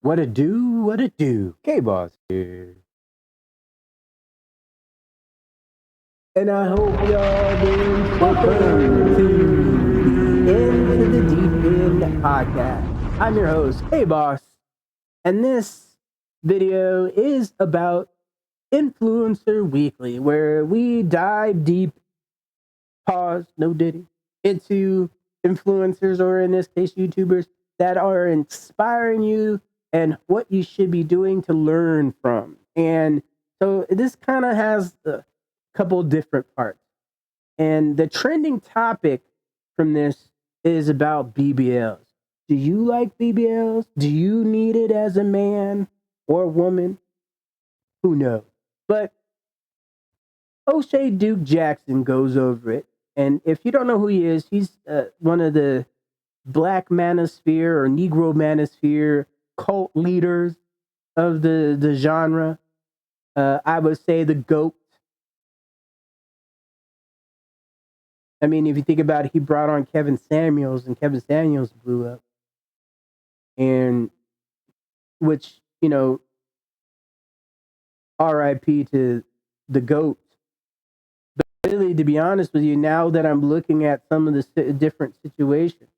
What it do? What it do? K-Boss here. And I hope y'all doing welcome to the Into the Deep End podcast. I'm your host, K-Boss, and this video is about Influencer Weekly, where we dive deep, pause, no diddy, into influencers, or in this case, YouTubers, that are inspiring you and what you should be doing to learn from. And so this kind of has a couple different parts. And the trending topic from this is about BBLs. Do you like BBLs? Do you need it as a man or woman? Who knows? But O'Shea Duke Jackson goes over it. And if you don't know who he is, he's one of the Black Manosphere or Negromanosphere cult leaders of the genre. I would say the GOAT. I mean, if you think about it, he brought on Kevin Samuels, and Kevin Samuels blew up. And which, RIP to the GOAT. But really, to be honest with you, now that I'm looking at some of the different situations,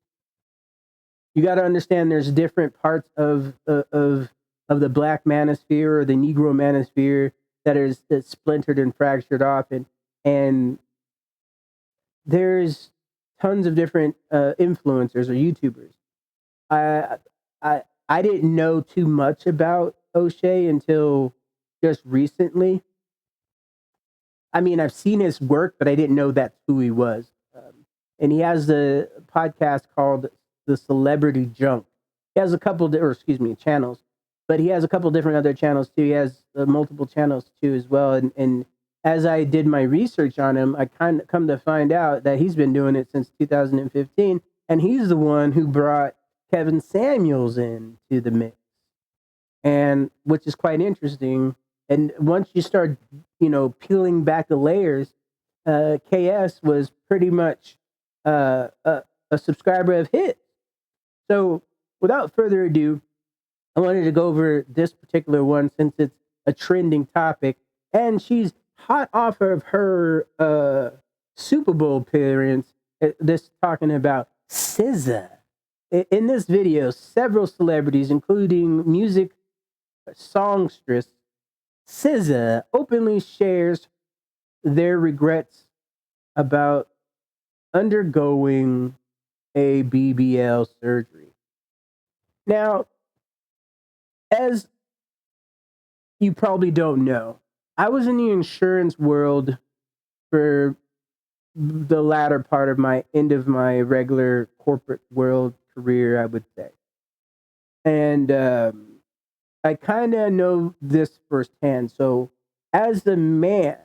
you got to understand there's different parts of the Black Manosphere or the Negro Manosphere that is splintered and fractured off, and there's tons of different influencers or YouTubers. I didn't know too much about O'Shea until just recently. I mean, I've seen his work, but I didn't know that's who he was. And he has a podcast called The Celebrity Junk. He has a couple, channels, but he has a couple different other channels too. He has multiple channels too as well. And as I did my research on him, I kind of come to find out that he's been doing it since 2015, and he's the one who brought Kevin Samuels into the mix, and which is quite interesting. And once you start, peeling back the layers, KS was pretty much a subscriber of his. So without further ado, I wanted to go over this particular one since it's a trending topic, and she's hot off of her Super Bowl appearance. This talking about SZA. In this video, several celebrities, including music songstress SZA, openly shares their regrets about undergoing a BBL surgery. Now, as you probably don't know, I was in the insurance world for the latter part of my end of my regular corporate world career, I would say. And I kind of know this firsthand. So as a man,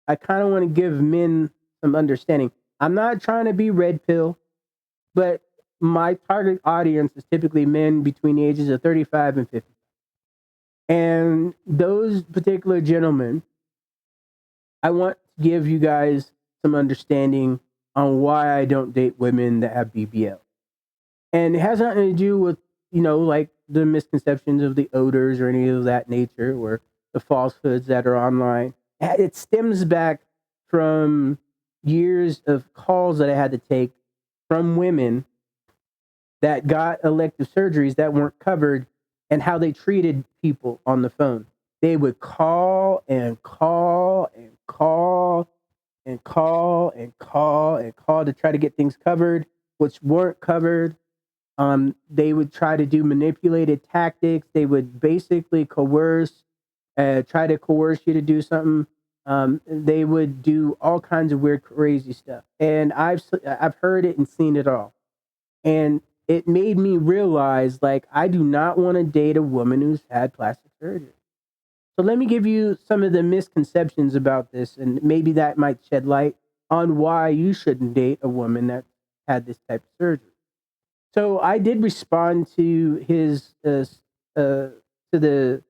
I kind of want to give men some understanding. I'm not trying to be red pill, but my target audience is typically men between the ages of 35 and 50. And those particular gentlemen, I want to give you guys some understanding on why I don't date women that have BBL. And it has nothing to do with, like the misconceptions of the odors or any of that nature, or the falsehoods that are online. It stems back from years of calls that I had to take from women that got elective surgeries that weren't covered, and how they treated people on the phone. They would call and call and call and call and call and call to try to get things covered, which weren't covered. They would try to do manipulated tactics. They would basically coerce, try to coerce you to do something. They would do all kinds of weird, crazy stuff. And I've heard it and seen it all. And it made me realize, like, I do not want to date a woman who's had plastic surgery. So let me give you some of the misconceptions about this, and maybe that might shed light on why you shouldn't date a woman that had this type of surgery. So I did respond to his to the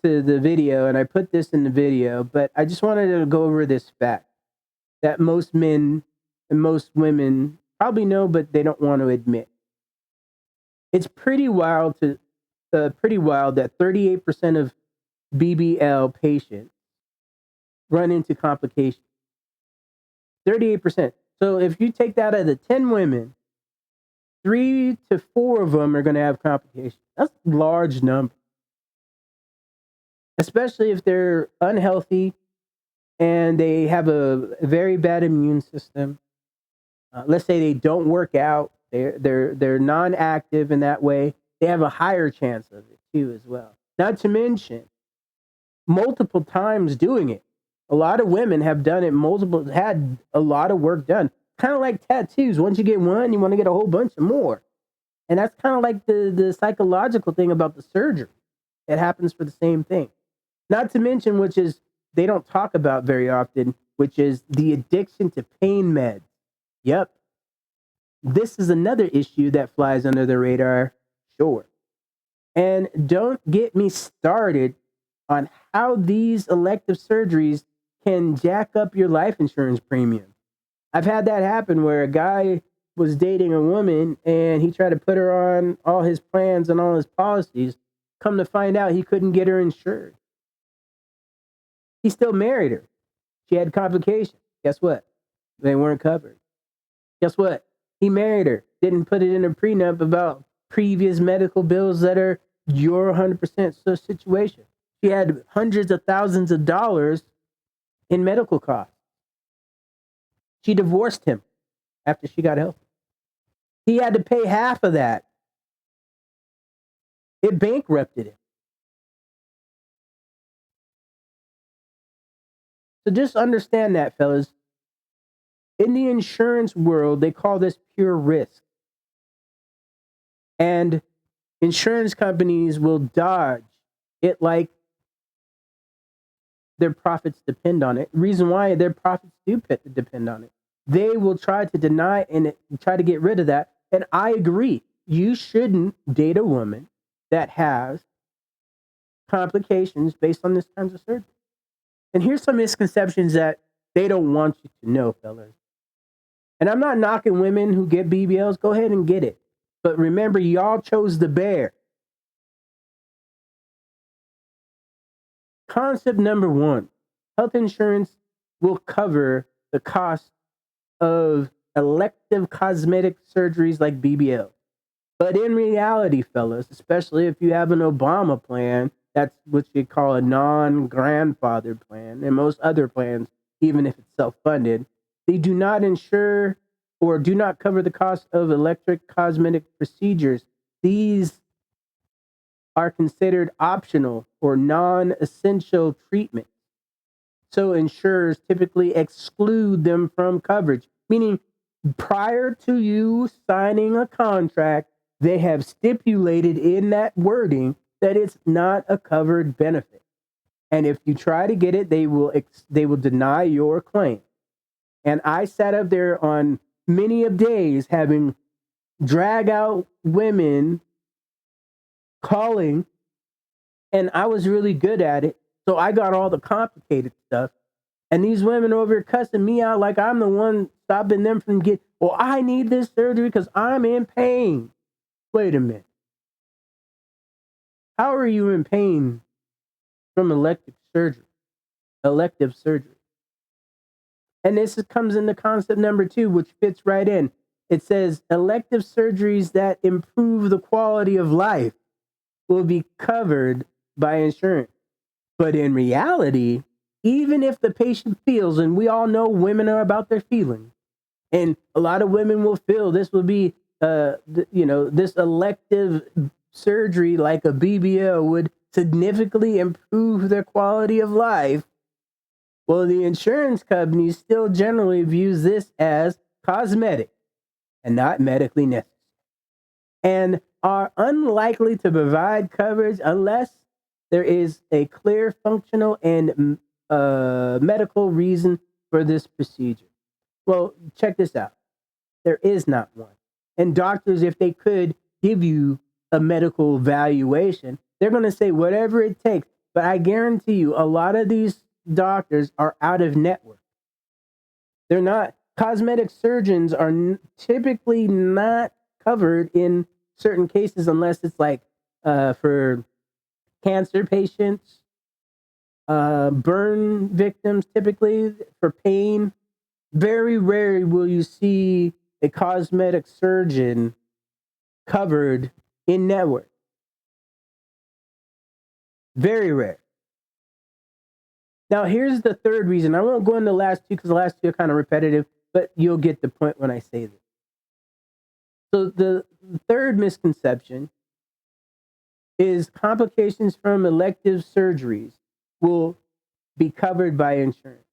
video, and I put this in the video, but I just wanted to go over this fact that most men and most women probably know, but they don't want to admit. It's pretty wild to pretty wild that 38% of BBL patients run into complications. 38%. So if you take that out of the 10 women, 3 to 4 of them are going to have complications. That's a large number, especially if they're unhealthy and they have a very bad immune system. Let's say they don't work out, they're non-active in that way. They have a higher chance of it too, as well. Not to mention multiple times doing it. A lot of women have done it had a lot of work done. Kind of like tattoos. Once you get one, you want to get a whole bunch of more. And that's kind of like the psychological thing about the surgery. It happens for the same thing. Not to mention, which is they don't talk about very often, which is the addiction to pain meds. Yep. This is another issue that flies under the radar, sure. And don't get me started on how these elective surgeries can jack up your life insurance premium. I've had that happen where a guy was dating a woman and he tried to put her on all his plans and all his policies. Come to find out, he couldn't get her insured. He still married her. She had complications. Guess what? They weren't covered. Guess what? He married her. Didn't put it in a prenup about previous medical bills that are your 100% situation. She had hundreds of thousands of dollars in medical costs. She divorced him after she got healthy. He had to pay half of that. It bankrupted him. So just understand that, fellas. In the insurance world, they call this pure risk. And insurance companies will dodge it like their profits depend on it. Reason why their profits do depend on it. They will try to deny and try to get rid of that. And I agree. You shouldn't date a woman that has complications based on this kinds of surgery. And here's some misconceptions that they don't want you to know, fellas. And I'm not knocking women who get BBLs. Go ahead and get it. But remember, y'all chose the bear. Concept number 1, health insurance will cover the cost of elective cosmetic surgeries like BBL. But in reality, fellas, especially if you have an Obama plan, that's what you call a non-grandfather plan, and most other plans, even if it's self-funded, they do not insure or do not cover the cost of electric cosmetic procedures. These are considered optional or non-essential treatments. So insurers typically exclude them from coverage, meaning prior to you signing a contract, they have stipulated in that wording that it's not a covered benefit. And if you try to get it, they will deny your claim. And I sat up there on many of days having drag out women calling, and I was really good at it. So I got all the complicated stuff. And these women over here cussing me out like I'm the one stopping them from getting, well, I need this surgery because I'm in pain. Wait a minute. How are you in pain from elective surgery? And this comes into concept number 2, which fits right in. It says elective surgeries that improve the quality of life will be covered by insurance. But in reality, even if the patient feels, and we all know women are about their feelings, and a lot of women will feel this will be, this elective surgery like a BBL would significantly improve their quality of life. Well, the insurance company still generally views this as cosmetic and not medically necessary, and are unlikely to provide coverage unless there is a clear functional and medical reason for this procedure. Well, check this out. There is not one. And doctors, if they could give you a medical evaluation, they're going to say whatever it takes. But I guarantee you, a lot of these doctors are out of network. They're not. Cosmetic surgeons are typically not covered in certain cases unless it's like for cancer patients, burn victims, typically for pain. Very rarely will you see a cosmetic surgeon covered in network. Very rare. Now, here's the third reason. I won't go into the last two because the last two are kind of repetitive, but you'll get the point when I say this. So the third misconception is complications from elective surgeries will be covered by insurance.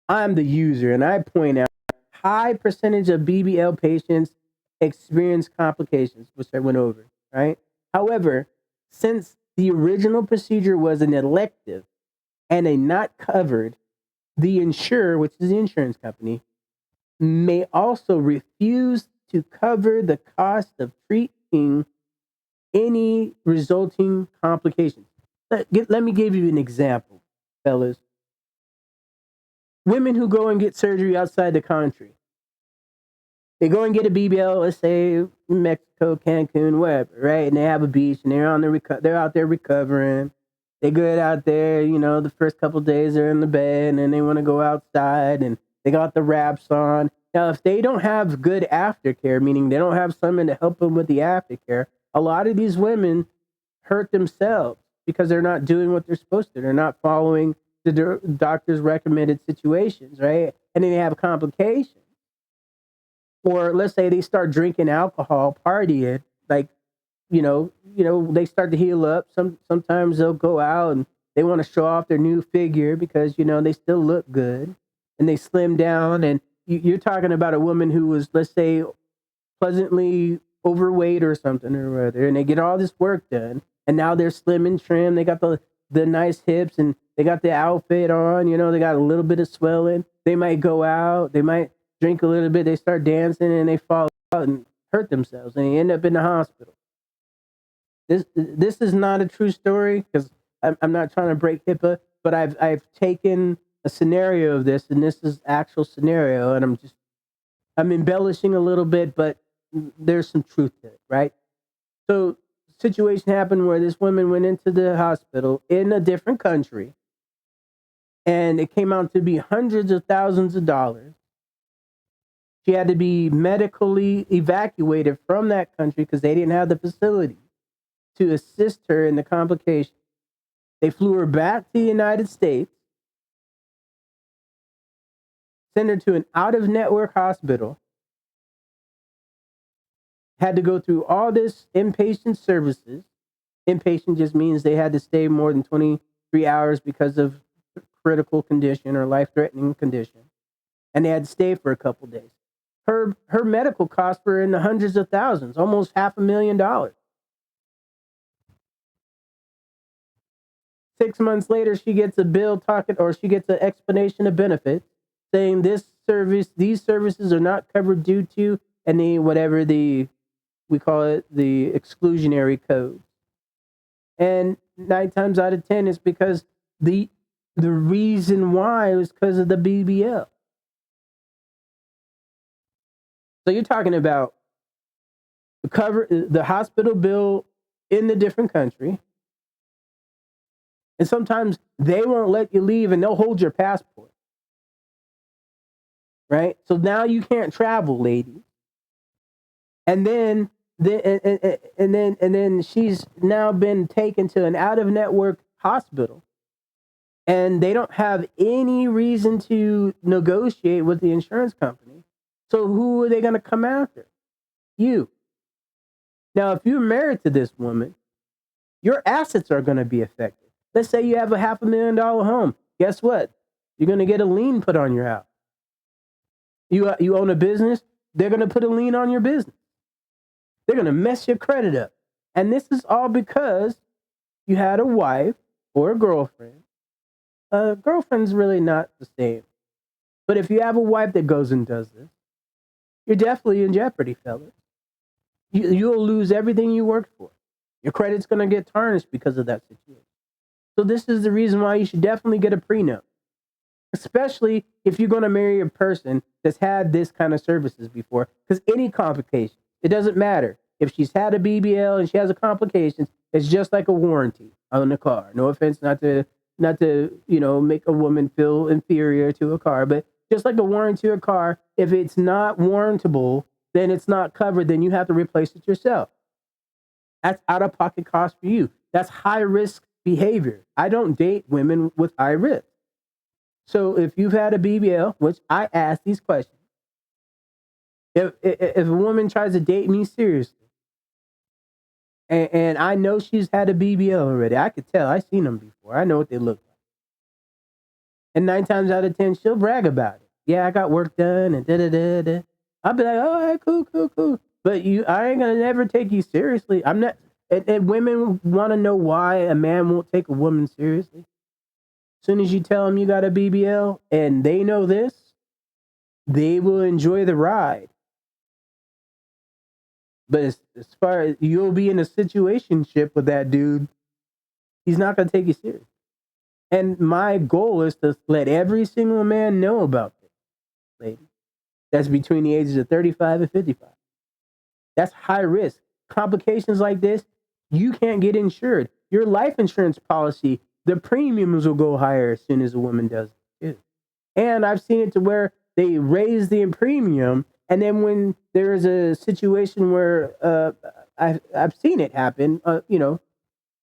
I'm the user, and I point out high percentage of BBL patients experience complications, which I went over, right? However, since the original procedure was an elective and a not covered, the insurer, which is the insurance company, may also refuse to cover the cost of treating any resulting complications. Let me give you an example, fellas. Women who go and get surgery outside the country, they go and get a BBL, let's say Mexico, Cancun, wherever, right? And they have a beach, and they're out there recovering. They good out there, the first couple of days they're in the bed, and then they want to go outside, and they got the wraps on. Now, if they don't have good aftercare, meaning they don't have someone to help them with the aftercare, a lot of these women hurt themselves because they're not doing what they're supposed to. They're not following the doctor's recommended situations, right? And then they have complications. Or let's say they start drinking alcohol, partying, like, they start to heal up. Sometimes they'll go out and they want to show off their new figure because, they still look good and they slim down. And you're talking about a woman who was, let's say, pleasantly overweight or something or other, and they get all this work done, and now they're slim and trim. They got the nice hips, and they got the outfit on. They got a little bit of swelling. They might go out. They might drink a little bit. They start dancing, and they fall out and hurt themselves, and they end up in the hospital. This is not a true story because I'm not trying to break HIPAA, but I've taken a scenario of this, and this is actual scenario, and I'm embellishing a little bit, but there's some truth to it, right? So, situation happened where this woman went into the hospital in a different country, and it came out to be hundreds of thousands of dollars. She had to be medically evacuated from that country because they didn't have the facility to assist her in the complications. They flew her back to the United States, sent her to an out-of-network hospital, had to go through all this inpatient services. Inpatient just means they had to stay more than 23 hours because of critical condition or life-threatening condition. And they had to stay for a couple days. Her medical costs were in the hundreds of thousands, almost $500,000. 6 months later, she gets a bill she gets an explanation of benefits saying these services are not covered due to we call it the exclusionary code. And 9 times out of 10, it's because the reason why was because of the BBL. So you're talking about the hospital bill in the different country. And sometimes they won't let you leave and they'll hold your passport. Right? So now you can't travel, lady. And then she's now been taken to an out-of-network hospital. And they don't have any reason to negotiate with the insurance company. So who are they going to come after? You. Now, if you're married to this woman, your assets are going to be affected. Let's say you have a $500,000 home. Guess what? You're going to get a lien put on your house. You own a business, they're going to put a lien on your business. They're going to mess your credit up. And this is all because you had a wife or a girlfriend. Girlfriend's really not the same. But if you have a wife that goes and does this, you're definitely in jeopardy, fellas. You'll lose everything you worked for. Your credit's going to get tarnished because of that situation. So this is the reason why you should definitely get a prenup. Especially if you're going to marry a person that's had this kind of services before. Because any complication, it doesn't matter. If she's had a BBL and she has a complication, it's just like a warranty on the car. No offense, not to make a woman feel inferior to a car, but just like a warranty to a car, if it's not warrantable, then it's not covered, then you have to replace it yourself. That's out of pocket cost for you. That's high risk behavior. I don't date women with high risk. So if you've had a BBL, which I ask these questions, if a woman tries to date me seriously, and I know she's had a BBL already, I could tell. I've seen them before. I know what they look like. And 9 times out of 10, she'll brag about it. Yeah, I got work done and da-da-da-da. I'll be like, all right, cool. But I ain't gonna never take you seriously. I'm not. And women want to know why a man won't take a woman seriously. As soon as you tell them you got a BBL and they know this, they will enjoy the ride. But as far as you'll be in a situationship with that dude, he's not gonna take you serious. And my goal is to let every single man know about this, lady. That's between the ages of 35 and 55. That's high risk. Complications like this, you can't get insured. Your life insurance policy, the premiums will go higher as soon as a woman does it too. And I've seen it to where they raise the premium, and then when there is a situation where I've seen it happen,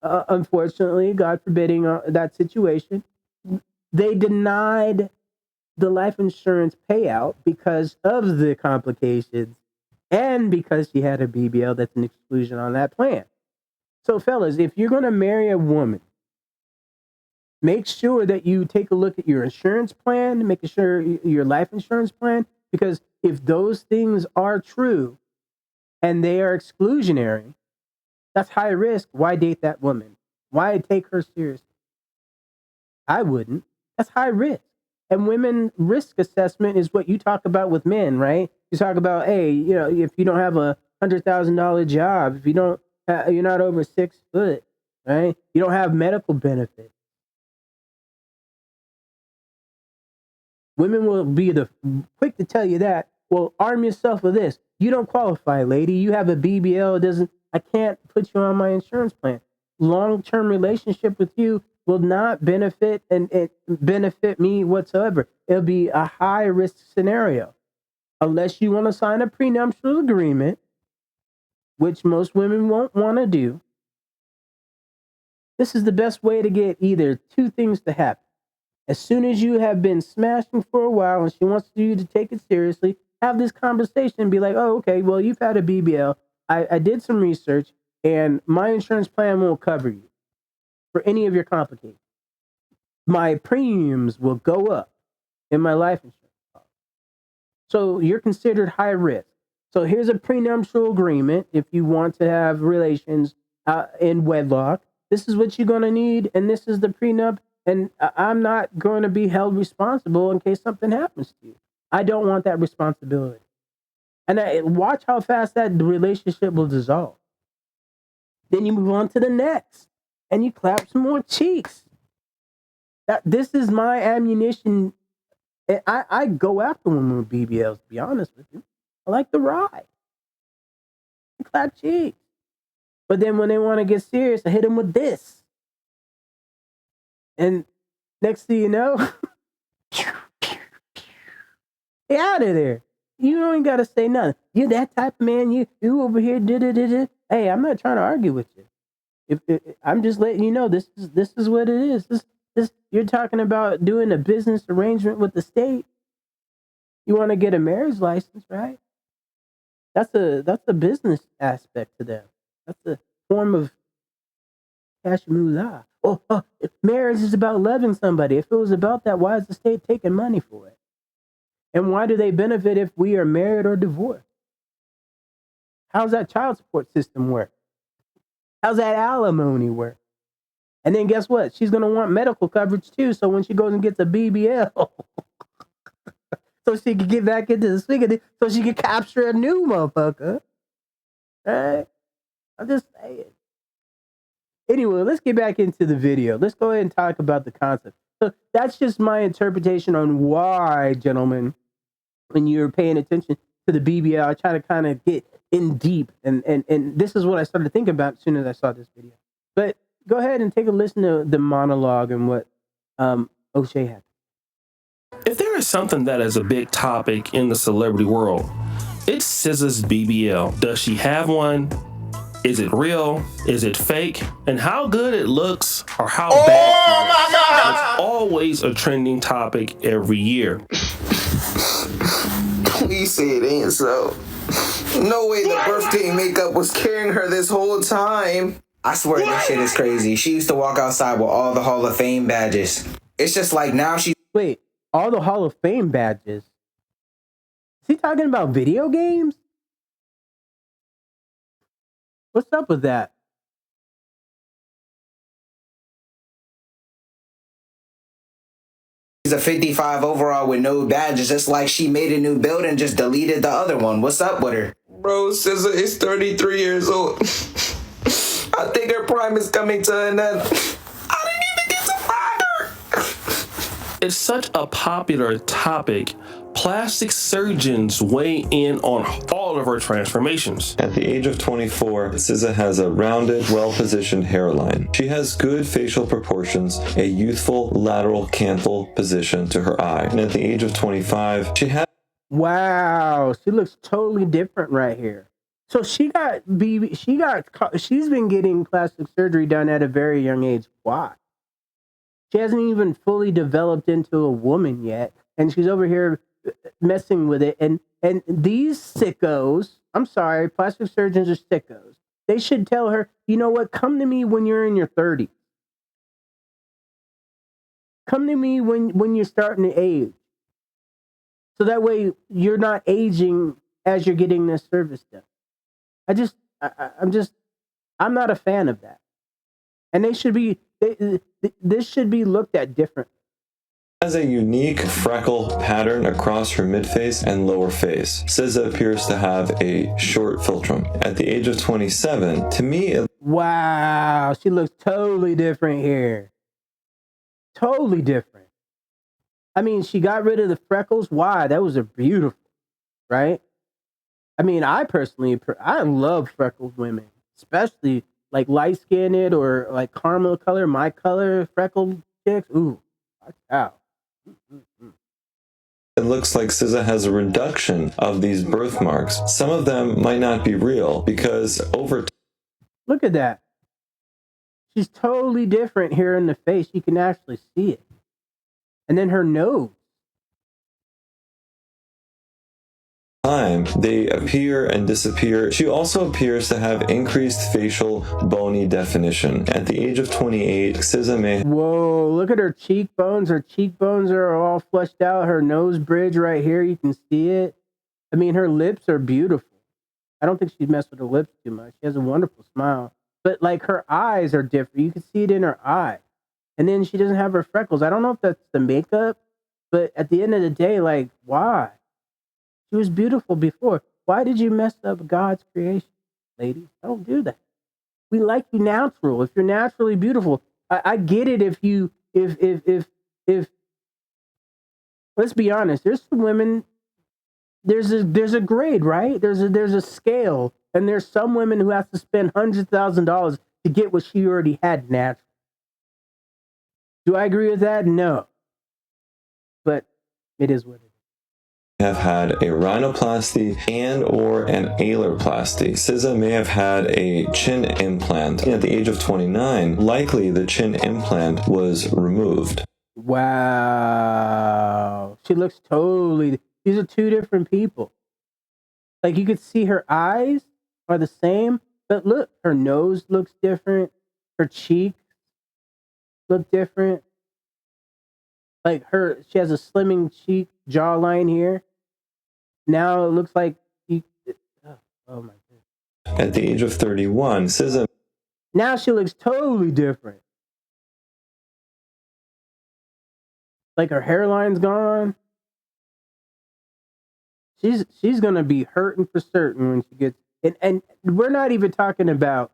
unfortunately, God forbidding that situation, they denied the life insurance payout because of the complications and because she had a BBL. That's an exclusion on that plan. So fellas, if you're going to marry a woman, make sure that you take a look at your insurance plan, make sure your life insurance plan, because if those things are true and they are exclusionary, that's high risk. Why date that woman? Why take her seriously? I wouldn't. That's high risk. And women risk assessment is what you talk about with men, right? You talk about, hey, if you don't have a $100,000 job, if you don't, you're not over 6 foot, right? You don't have medical benefits. Women will be the quick to tell you that. Well, arm yourself with this. You don't qualify, lady. You have a BBL. I can't put you on my insurance plan. Long-term relationship with you will not benefit benefit me whatsoever. It'll be a high-risk scenario. Unless you want to sign a prenuptial agreement, which most women won't want to do. This is the best way to get either two things to happen. As soon as you have been smashing for a while and she wants you to take it seriously, have this conversation and be like, oh, okay, well, you've had a BBL. I did some research and my insurance plan won't cover you for any of your complications. My premiums will go up in my life insurance policy. So you're considered high risk. So here's a prenuptial agreement if you want to have relations in wedlock. This is what you're going to need, and this is the prenup. And I'm not going to be held responsible in case something happens to you. I don't want that responsibility. And watch how fast that relationship will dissolve. Then you move on to the next, and you clap some more cheeks. This is my ammunition. I go after women with BBLs, to be honest with you. I like the ride. I clap cheeks. But then when they want to get serious, I hit them with this. And next thing you know, get out of there. You don't even got to say nothing. You're that type of man. You over here. Hey, I'm not trying to argue with you. If I'm just letting you know this is what it is. This you're talking about doing a business arrangement with the state. You want to get a marriage license, right? That's a business aspect to them. That's a form of cash moolah. Oh, marriage is about loving somebody. If it was about that, why is the state taking money for it? And why do they benefit if we are married or divorced? How's that child support system work? How's that alimony work? And then guess what? She's going to want medical coverage too. So when she goes and gets a BBL, so she can get back into the swing of it, so she can capture a new motherfucker. Right? I'm just saying. Anyway, let's get back into the video. Let's go ahead and talk about the concept. So that's just my interpretation on why, gentlemen, when you're paying attention to the BBL. I try to kind of get in deep, and this is what I started thinking about as soon as I saw this video. But go ahead and take a listen to the monologue and what O'Shea had. If there is something that is a big topic in the celebrity world, it's SZA's BBL. Does she have one? Is it real? Is it fake? And how good it looks or how bad it looks. It's always a trending topic every year. Please say it ain't so. No way the birthday makeup was carrying her this whole time. I swear this shit is crazy. She used to walk outside with all the Hall of Fame badges. It's just like now she... Wait, all the Hall of Fame badges? Is he talking about video games? What's up with that? She's a 55 overall with no badges. Just like she made a new build and just deleted the other one. What's up with her? Bro, SZA is 33 years old. I think her prime is coming to an end. I didn't even get to find her. It's such a popular topic. Plastic surgeons weigh in on all of her transformations. At the age of 24, SZA has a rounded, well-positioned hairline. She has good facial proportions, a youthful lateral canthal position to her eye. And at the age of 25, she has... Wow, she looks totally different right here. So she's been getting plastic surgery done at a very young age. Why? She hasn't even fully developed into a woman yet, and she's over here messing with it. And these sickos, I'm sorry, plastic surgeons are sickos. They should tell her, you know what? Come to me when you're in your 30s. Come to me when you're starting to age. So that way you're not aging as you're getting this service done. I'm not a fan of that. And this should be looked at differently. Has a unique freckle pattern across her midface and lower face. SZA appears to have a short philtrum. At the age of 27, to me... Wow, she looks totally different here. Totally different. I mean, she got rid of the freckles. Why? That was beautiful, right? I mean, I love freckled women, especially like light-skinned or like caramel color, my color, freckled chicks. Ooh, watch out. It looks like SZA has a reduction of these birthmarks. Some of them might not be real because over time... Look at that. She's totally different here in the face. You can actually see it. And then her nose. They appear and disappear. She also appears to have increased facial bony definition. At the age of 28, SZA may... Whoa, look at her cheekbones. Her cheekbones are all fleshed out. Her nose bridge right here, you can see it. I mean, her lips are beautiful. I don't think she's messed with her lips too much. She has a wonderful smile. But like her eyes are different. You can see it in her eye. And then she doesn't have her freckles. I don't know if that's the makeup, but at the end of the day, like, why? She was beautiful before. Why did you mess up God's creation, ladies? Don't do that. We like you natural. If you're naturally beautiful, I get it. If let's be honest, there's some women. There's a grade, right? There's a scale, and there's some women who have to spend $100,000 to get what she already had naturally. Do I agree with that? No. But it is what it is. Have had a rhinoplasty and or an ailerplasty. SZA may have had a chin implant. At the age of 29, likely the chin implant was removed. Wow. She looks totally... These are two different people. Like, you could see her eyes are the same, but look, her nose looks different. Her cheeks look different. Like she has a slimming cheek jawline here. Now it looks like oh my God. At the age of 31, SZA... Now she looks totally different. Like her hairline's gone. She's gonna be hurting for certain when she gets and we're not even talking about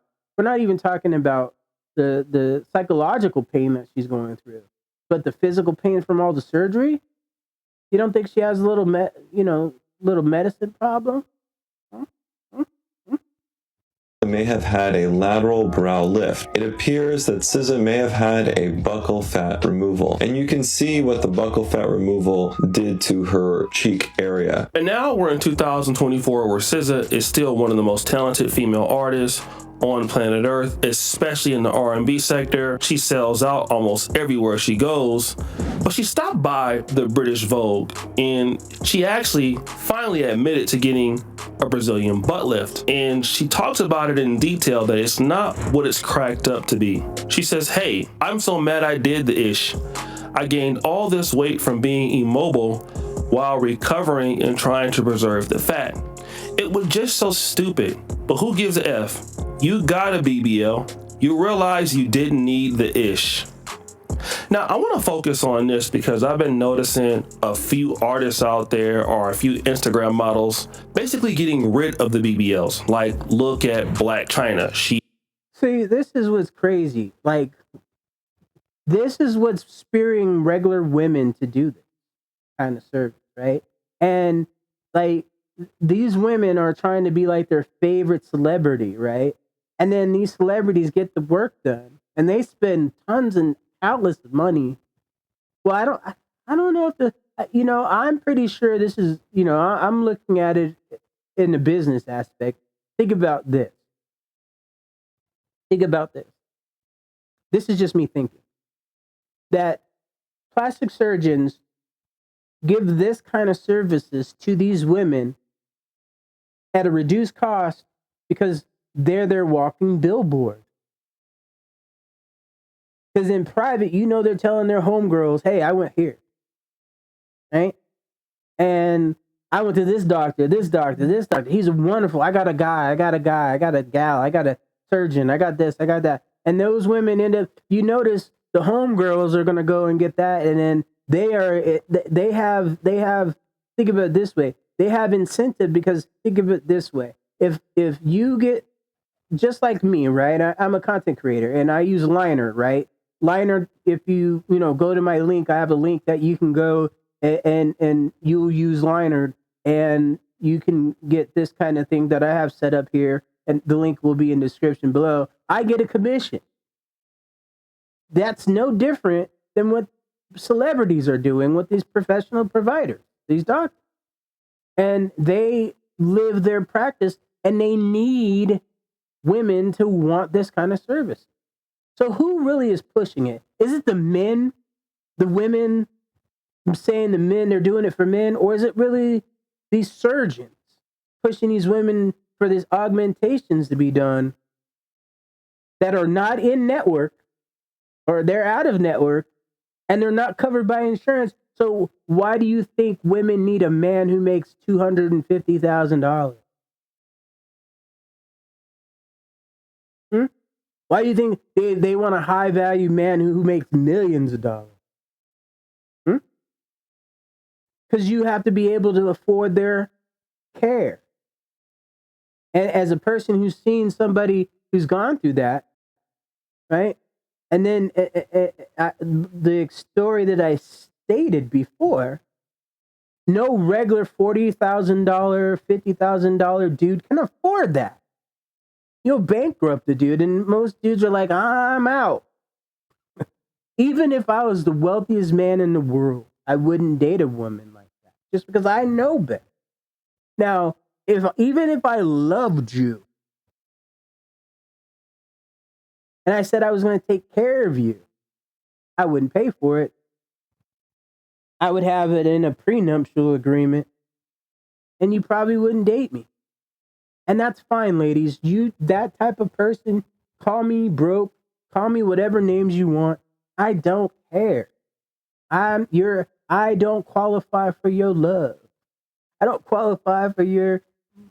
the psychological pain that she's going through, but the physical pain from all the surgery. You don't think she has a little little medicine problem. May have had a lateral brow lift. It appears that SZA may have had a buccal fat removal, and you can see what the buccal fat removal did to her cheek area. And now we're in 2024, where SZA is still one of the most talented female artists on planet Earth, especially in the R&B sector. She sells out almost everywhere she goes. But she stopped by the British Vogue, and she actually finally admitted to getting a Brazilian butt lift. And she talks about it in detail, that it's not what it's cracked up to be. She says, "Hey, I'm so mad I did the ish. I gained all this weight from being immobile while recovering and trying to preserve the fat. It was just so stupid, but who gives a F? You got a BBL. You realize you didn't need the ish." Now, I want to focus on this because I've been noticing a few artists out there, or a few Instagram models, basically getting rid of the BBLs. Like, look at Black China. See, this is what's crazy. Like, this is what's spurring regular women to do this kind of service, right? And like, these women are trying to be like their favorite celebrity, right? And then these celebrities get the work done, and they spend tons and countless of money. Well, I don't know if I'm pretty sure this is, I'm looking at it in the business aspect. Think about this. This is just me thinking that plastic surgeons give this kind of services to these women at a reduced cost because they're their walking billboard. Because in private, they're telling their homegirls, "Hey, I went here." Right? And I went to this doctor. He's wonderful. I got a guy, I got a gal, I got a surgeon, I got this, I got that. And those women end up, you notice the homegirls are going to go and get that. And then they have, think of it this way. They have incentive, because think of it this way. If you get, just like me, right? I'm a content creator and I use Liner, right? Liner, if you go to my link, I have a link that you can go and you'll use Liner, and you can get this kind of thing that I have set up here, and the link will be in the description below. I get a commission. That's no different than what celebrities are doing with these professional providers, these doctors. And they live their practice, and they need women to want this kind of service. So who really is pushing it? Is it the men, the women? I'm saying the men, they're doing it for men, or is it really these surgeons pushing these women for these augmentations to be done that are not in network, or they're out of network, and they're not covered by insurance? So why do you think women need a man who makes $250,000? Why do you think they want a high value man who makes millions of dollars? Because you have to be able to afford their care. And as a person who's seen somebody who's gone through that, right? And then the story that I stated before, no regular $40,000, $50,000 dude can afford that. You'll bankrupt the dude, and most dudes are like, "I'm out." Even if I was the wealthiest man in the world, I wouldn't date a woman like that, just because I know better. Now, even if I loved you, and I said I was going to take care of you, I wouldn't pay for it. I would have it in a prenuptial agreement, and you probably wouldn't date me. And that's fine, ladies. You, that type of person, call me broke, call me whatever names you want. I don't care. I don't qualify for your love. I don't qualify for your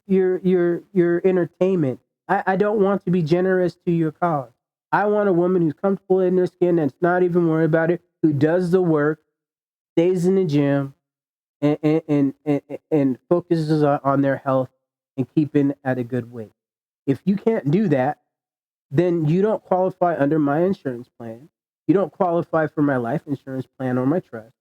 entertainment. I don't want to be generous to your cause. I want a woman who's comfortable in their skin, that's not even worried about it, who does the work, stays in the gym, and focuses on their health and keeping at a good weight. If you can't do that, then you don't qualify under my insurance plan. You don't qualify for my life insurance plan or my trust.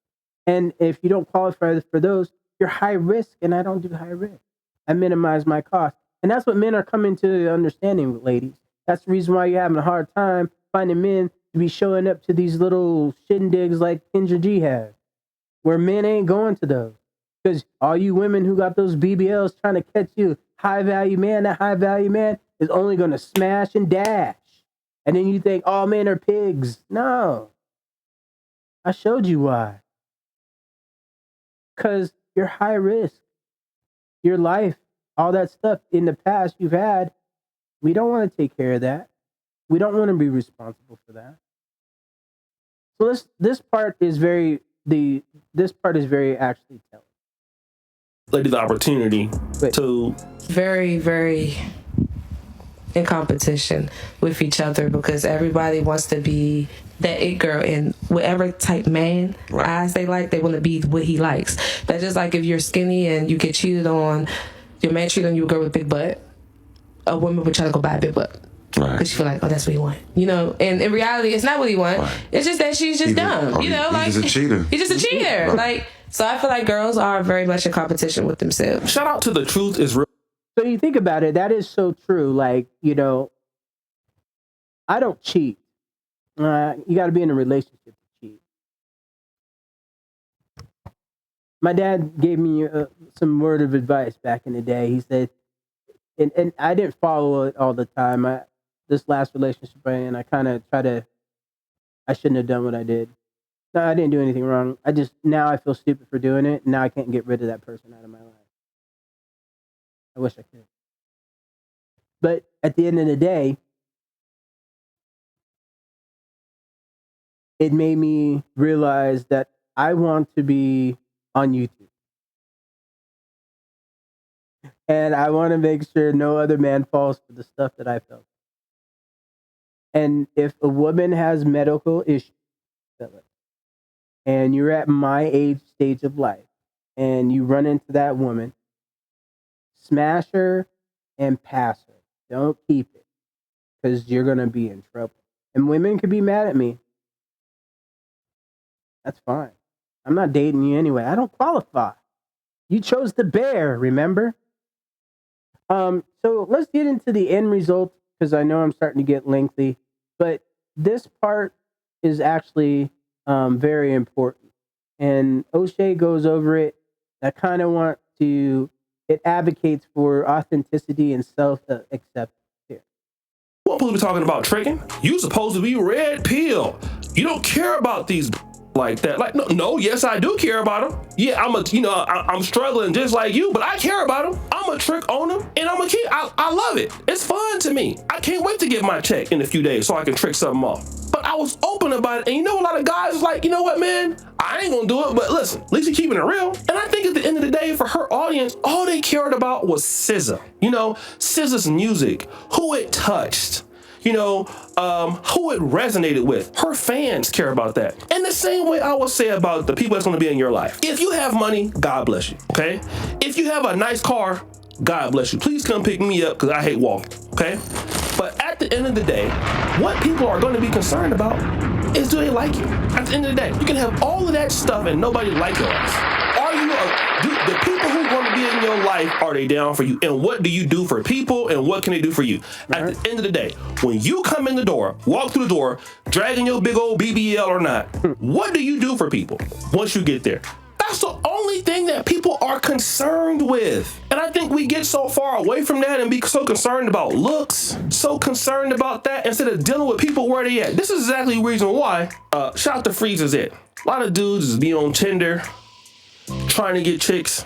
And if you don't qualify for those, you're high risk, and I don't do high risk. I minimize my cost. And that's what men are coming to understanding, ladies. That's the reason why you're having a hard time finding men to be showing up to these little shindigs like Kendra G has, where men ain't going to those. Because all you women who got those BBLs trying to catch you, high value man, that high value man is only going to smash and dash. And then you think all men are pigs. No. I showed you why. Because you're high risk. Your life, all that stuff in the past you've had, we don't want to take care of that. We don't want to be responsible for that. So this part is very actually telling. Lady, the opportunity to very, very in competition with each other, because everybody wants to be that it girl, and whatever type man eyes they like, they want to be what he likes. That's just like if you're skinny and you get cheated on, your man cheated on you, a girl with a big butt, a woman would try to go buy a big butt. Right. Because you feel like, oh, that's what he want. You know, and in reality, it's not what he want. Right. It's just that she's just dumb. You know, he's just a cheater. He's just a cheater. Right. Like, so I feel like girls are very much in competition with themselves. shout out to The Truth Is Real. So you think about it, that is so true. Like, you know, I don't cheat. You got to be in a relationship to cheat. My dad gave me some word of advice back in the day. He said, and I didn't follow it all the time. This last relationship I kind of I shouldn't have done what I did. No, I didn't do anything wrong. Now I feel stupid for doing it. Now I can't get rid of that person out of my life. I wish I could. But at the end of the day, it made me realize that I want to be on YouTube. And I want to make sure no other man falls for the stuff that I felt. And if a woman has medical issues, and you're at my age stage of life, and you run into that woman, smash her and pass her. Don't keep it, because you're going to be in trouble. And women could be mad at me. That's fine. I'm not dating you anyway. I don't qualify. You chose the bear, remember? So let's get into the end result, because I know I'm starting to get lengthy. But this part is actually very important. And O'Shea goes over it. I kind of want to, it advocates for authenticity and self-acceptance here. What supposed to be talking about tricking? You supposed to be red pill. You don't care about these like that. Like, no, yes, I do care about them. Yeah, I'm struggling just like you, but I care about them. I'm a trick on them, and I'm a kid. I love it. It's fun to me. I can't wait to get my check in a few days so I can trick something off. But I was open about it, and a lot of guys was like, you know what, man? I ain't gonna do it, but listen, at least you're keeping it real. And I think at the end of the day, for her audience, all they cared about was SZA. SZA's music, who it touched. Who it resonated with. Her fans care about that. And the same way I would say about the people that's gonna be in your life. If you have money, God bless you, okay? If you have a nice car, God bless you. Please come pick me up, because I hate walking, okay? But at the end of the day, what people are gonna be concerned about is, do they like you? At the end of the day, you can have all of that stuff and nobody like your ass. The people who want to be in your life, are they down for you? And what do you do for people, and what can they do for you? At the end of the day, when you come in the door, walk through the door, dragging your big old BBL or not, what do you do for people once you get there? That's the only thing that people are concerned with. And I think we get so far away from that and be so concerned about looks, so concerned about that, instead of dealing with people where they at. This is exactly the reason why, shout out to Freeze It. A lot of dudes is be on Tinder, trying to get chicks.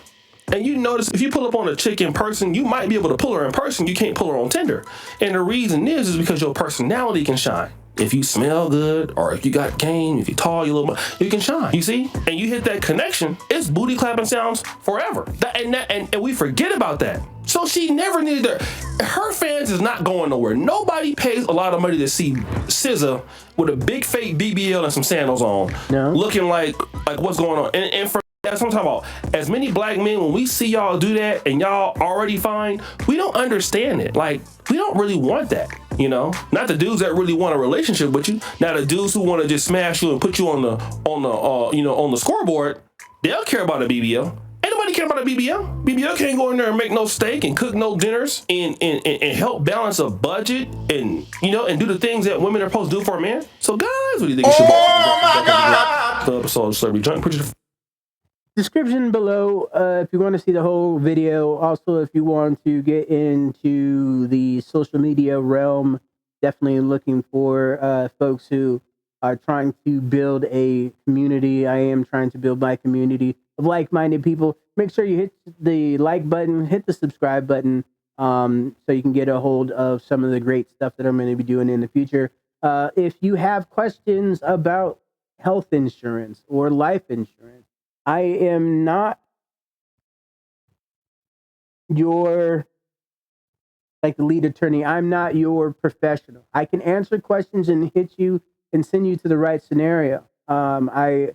And you notice if you pull up on a chick in person, you might be able to pull her in person. You can't pull her on Tinder. And the reason is because your personality can shine. If you smell good, or if you got game, if you're tall, you can shine. You see? And you hit that connection, it's booty clapping sounds forever. And we forget about that. So she never needed her fans is not going nowhere. Nobody pays a lot of money to see SZA with a big fake BBL and some sandals on, looking like what's going on. And for that's what I'm talking about. As many black men, when we see y'all do that and y'all already fine, we don't understand it. Like, we don't really want that, Not the dudes that really want a relationship with you. Now the dudes who want to just smash you and put you on the scoreboard, they'll care about a BBL. Ain't nobody care about a BBL. BBL can't go in there and make no steak and cook no dinners and help balance a budget and and do the things that women are supposed to do for a man. So guys, what do you think? Oh my God! The episode of Celebrity Junk Preacher. Description below if you want to see the whole video. Also, if you want to get into the social media realm, definitely looking for folks who are trying to build a community. I am trying to build my community of like-minded people. Make sure you hit the like button, hit the subscribe button, so you can get a hold of some of the great stuff that I'm going to be doing in the future. If you have questions about health insurance or life insurance, I am not your lead attorney. I'm not your professional. I can answer questions and hit you and send you to the right scenario. I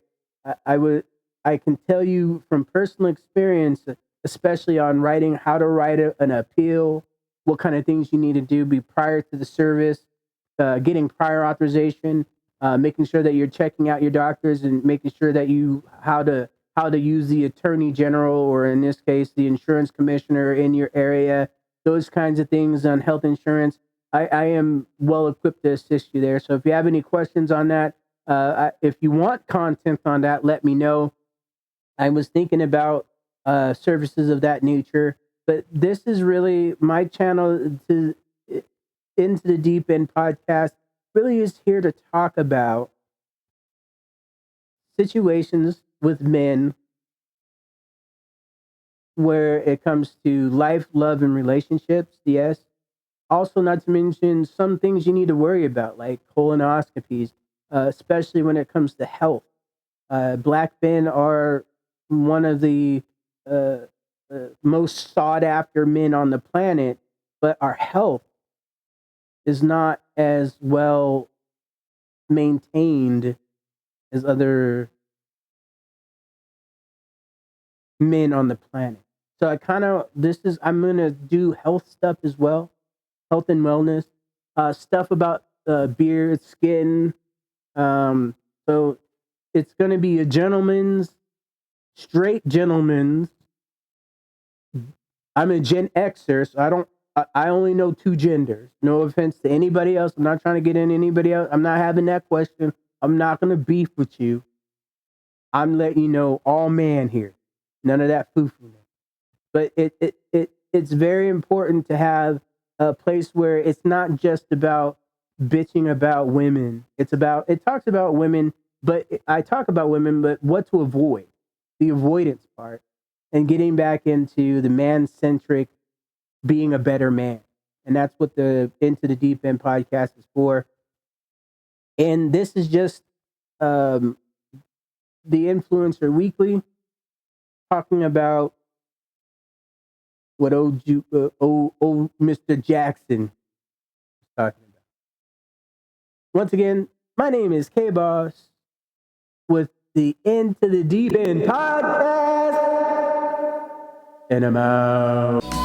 can tell you from personal experience, especially on writing, how to write an appeal, what kind of things you need to do, be prior to the service, getting prior authorization, making sure that you're checking out your doctors and making sure that how to use the attorney general, or in this case, the insurance commissioner in your area, those kinds of things on health insurance. I am well equipped to assist you there. So if you have any questions on that, if you want content on that, let me know. I was thinking about services of that nature, but this is really my channel. Into the Deep End podcast really is here to talk about situations with men where it comes to life, love, and relationships. Yes. Also, not to mention some things you need to worry about, like colonoscopies, especially when it comes to health. Black men are one of the most sought after men on the planet, but our health is not as well maintained as other men on the planet. So I'm going to do health stuff as well, health and wellness, stuff about beard, skin. So it's going to be a straight gentleman's. I'm a Gen Xer, so I only know two genders. No offense to anybody else. I'm not trying to get in anybody else. I'm not having that question. I'm not going to beef with you. I'm letting you know all man here. None of that foo-foo. But it's very important to have a place where it's not just about bitching about women. It talks about women, but I talk about women, but what to avoid, the avoidance part, and getting back into the man-centric, being a better man. And that's what the Into the Deep End podcast is for. And this is just the Influencer Weekly, talking about what old Mr. Jackson is talking about. Once again, my name is K-Boss with the Into the Deep End podcast, and I'm out.